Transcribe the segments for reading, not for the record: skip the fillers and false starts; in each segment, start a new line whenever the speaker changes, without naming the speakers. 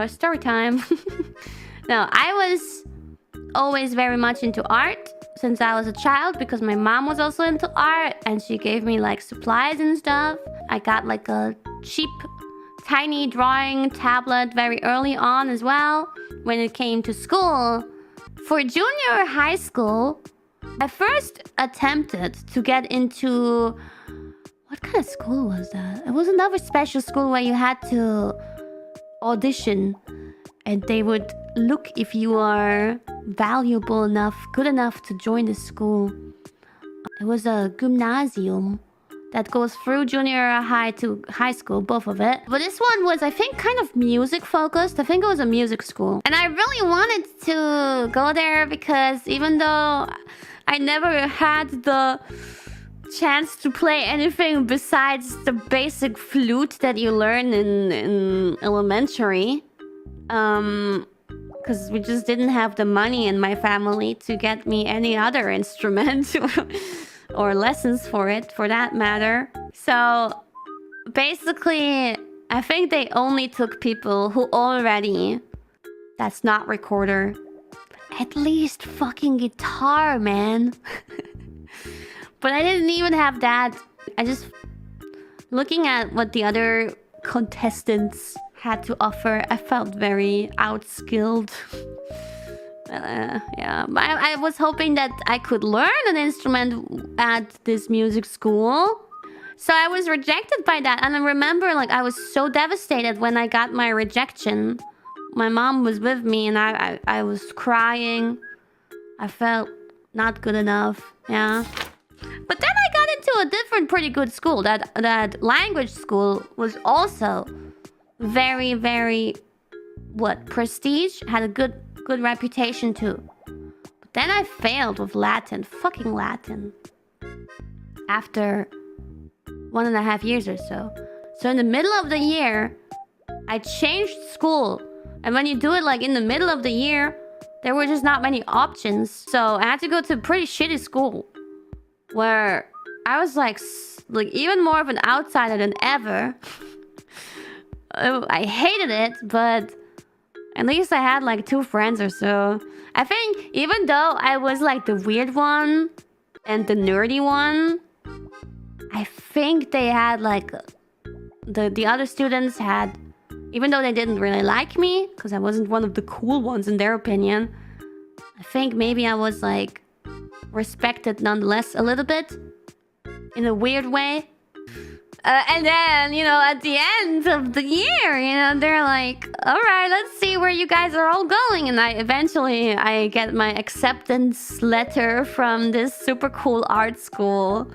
Story time. No, I was always very much into art since I was a child because my mom was also into art and she gave me like supplies and stuff. I got like a cheap, tiny drawing tablet very early on as well. When it came to school, for junior high school, I first attempted to get into... What kind of school was that? It was another special school where you had to audition and they would look if you are valuable enough, good enough to join the school. It was a gymnasium that goes through junior high to high school, both of it. But this one was, I think, kind of music focused. I think it was a music school. And I really wanted to go there because even though I never had the chance to play anything besides the basic flute that you learn in elementary, because we just didn't have the money in my family to get me any other instrument or lessons for it, for that matter. So basically, I think they only took people who already... That's not recorder. At least fucking guitar, man. But I didn't even have that. I just... Looking at what the other contestants had to offer, I felt very outskilled. Yeah, I was hoping that I could learn an instrument at this music school. So I was rejected by that. And I remember, like, I was so devastated when I got my rejection. My mom was with me and I was crying. I felt not good enough, yeah. But then I got into a different pretty good school. That language school was also very, very, prestige. Had a good reputation too. But then I failed with Latin. Fucking Latin. After 1.5 years or so. So in the middle of the year, I changed school. And when you do it like in the middle of the year, there were just not many options. So I had to go to a pretty shitty school. Where I was like even more of an outsider than ever. I hated it, but at least I had like 2 friends or so. I think even though I was like the weird one and the nerdy one, I think they had like... The other students had... Even though they didn't really like me, because I wasn't one of the cool ones in their opinion, I think maybe I was like respected nonetheless a little bit. In a weird way. And then, you know, at the end of the year, you know, they're like, all right, let's see where you guys are all going. And eventually I get my acceptance letter from this super cool art school.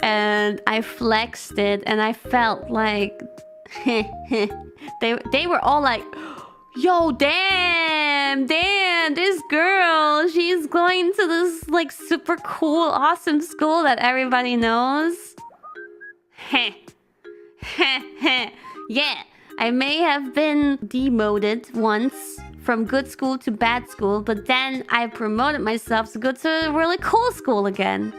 And I flexed it and I felt like... they were all like, yo, damn, this girl, she's going to this like super cool, awesome school that everybody knows. Yeah, I may have been demoted once from good school to bad school, but then I promoted myself to go to a really cool school again.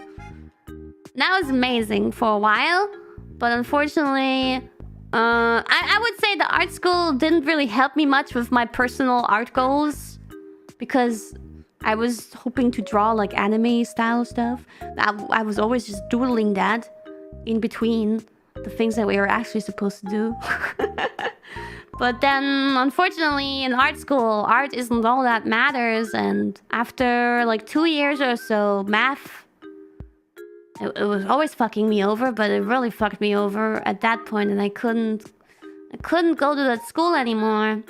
That was amazing for a while, but unfortunately... I would say the art school didn't really help me much with my personal art goals. Because I was hoping to draw like anime style stuff. I was always just doodling that in between the things that we were actually supposed to do. But then, unfortunately, in art school, art isn't all that matters. And after like 2 years or so, math... It was always fucking me over, but it really fucked me over at that point, and I couldn't go to that school anymore.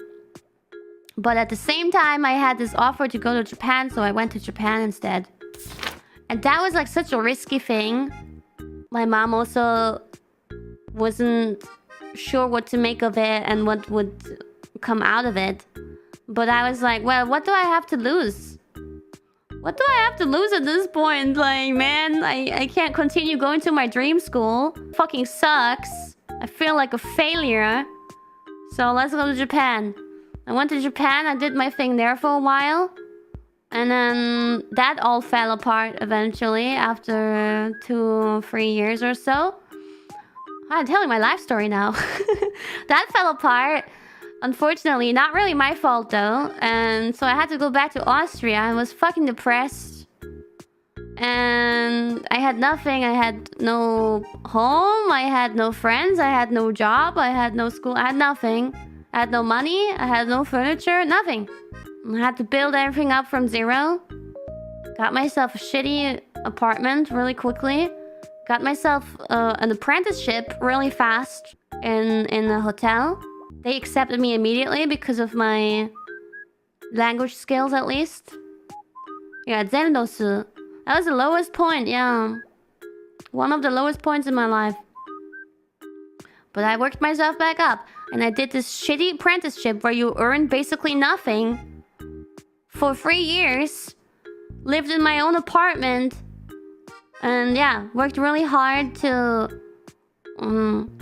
But at the same time, I had this offer to go to Japan, so I went to Japan instead. And that was like such a risky thing. My mom also wasn't sure what to make of it and what would come out of it. But I was like, well, what do I have to lose? What do I have to lose at this point? Like, man, I can't continue going to my dream school. Fucking sucks. I feel like a failure. So let's go to Japan. I went to Japan. I did my thing there for a while. And then that all fell apart eventually after 2-3 years or so. I'm telling my life story now. That fell apart. Unfortunately, not really my fault though. And so I had to go back to Austria. I was fucking depressed. And I had nothing. I had no home. I had no friends. I had no job. I had no school. I had nothing. I had no money. I had no furniture. Nothing. I had to build everything up from zero. Got myself a shitty apartment really quickly. Got myself an apprenticeship really fast in a hotel. They accepted me immediately because of my language skills, at least. Yeah, zendosu. That was the lowest point, yeah. One of the lowest points in my life. But I worked myself back up. And I did this shitty apprenticeship where you earn basically nothing for 3 years. Lived in my own apartment. And yeah, worked really hard to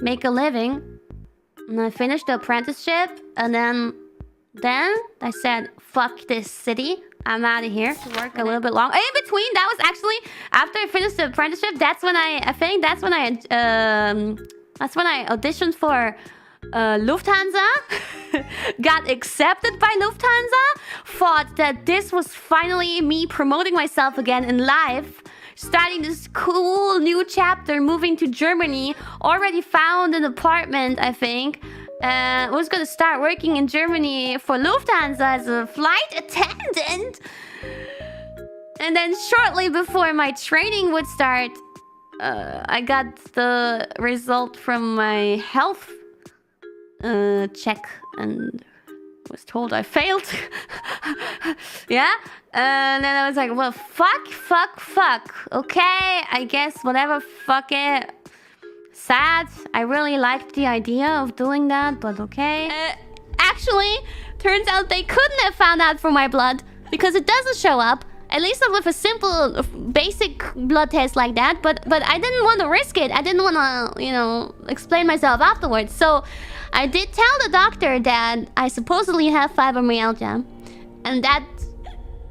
make a living. And I finished the apprenticeship. And then I said, fuck this city. I'm out of here to work a little bit long. In between, that was actually after I finished the apprenticeship. That's when I auditioned for Lufthansa. Got accepted by Lufthansa. Thought that this was finally me promoting myself again in life. Starting this cool new chapter, moving to Germany. Already found an apartment, I think. Was gonna start working in Germany for Lufthansa as a flight attendant. And then shortly before my training would start, I got the result from my health check and was told I failed. Yeah? And then I was like, well, fuck. Okay, I guess whatever, fuck it. Sad. I really liked the idea of doing that, but okay. Actually, turns out they couldn't have found out from my blood because it doesn't show up. At least not with a simple, basic blood test like that. But I didn't want to risk it. I didn't want to, explain myself afterwards. So I did tell the doctor that I supposedly have fibromyalgia, and that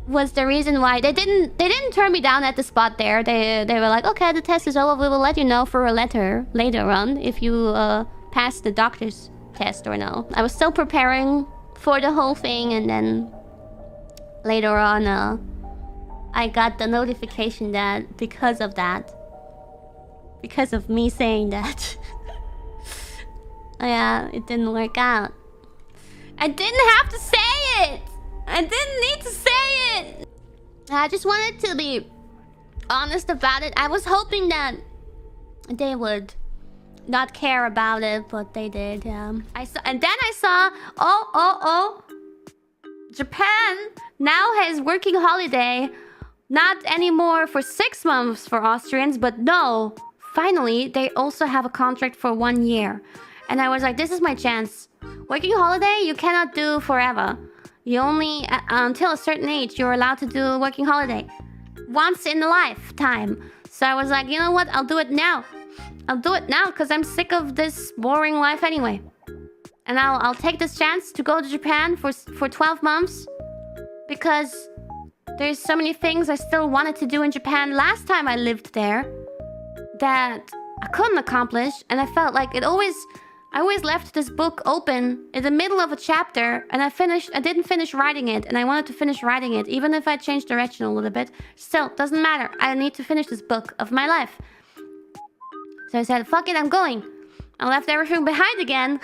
was the reason why they didn't turn me down at the spot there. They were like, okay, the test is over. We will let you know for a letter later on if you pass the doctor's test or no. I was still preparing for the whole thing, and then later on, I got the notification that because of me saying that, yeah, it didn't work out. I didn't have to say it. I didn't need to say it. I just wanted to be honest about it. I was hoping that they would not care about it, but they did. And then I saw, oh, Japan now has working holiday. Not anymore for 6 months for Austrians, but no, finally they also have a contract for 1 year. And I was like, this is my chance. Working holiday you cannot do forever. You only, until a certain age, you're allowed to do working holiday. Once in a lifetime. So I was like, you know what? I'll do it now. I'll do it now because I'm sick of this boring life anyway. And I'll take this chance to go to Japan for 12 months. Because there's so many things I still wanted to do in Japan last time I lived there that I couldn't accomplish. And I felt like I always left this book open in the middle of a chapter, and I didn't finish writing it, and I wanted to finish writing it, even if I changed direction a little bit. Still, doesn't matter. I need to finish this book of my life. So I said, fuck it, I'm going. I left everything behind again.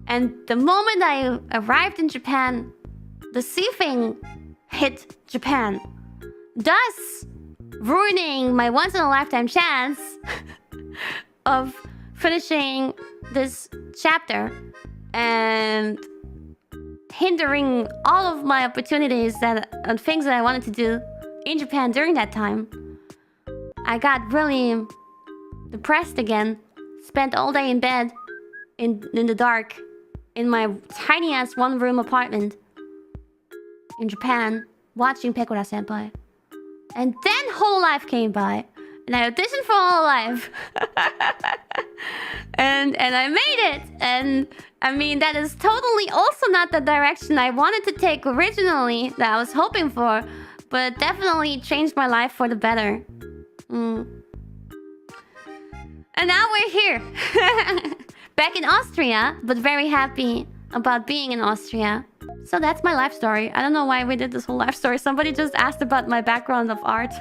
And the moment I arrived in Japan, the sea thing hit Japan, thus ruining my once-in-a-lifetime chance of finishing this chapter and hindering all of my opportunities and things that I wanted to do in Japan during that time. I got really depressed again. Spent all day in bed in the dark in my tiny-ass one-room apartment in Japan watching Pekora Senpai. And then Whole Life came by. And I auditioned for Whole Life. and I made it. And I mean, that is totally also not the direction I wanted to take originally, that I was hoping for. But definitely changed my life for the better. And now we're here. Back in Austria, but very happy about being in Austria. So that's my life story. I don't know why we did this whole life story. Somebody just asked about my background of art.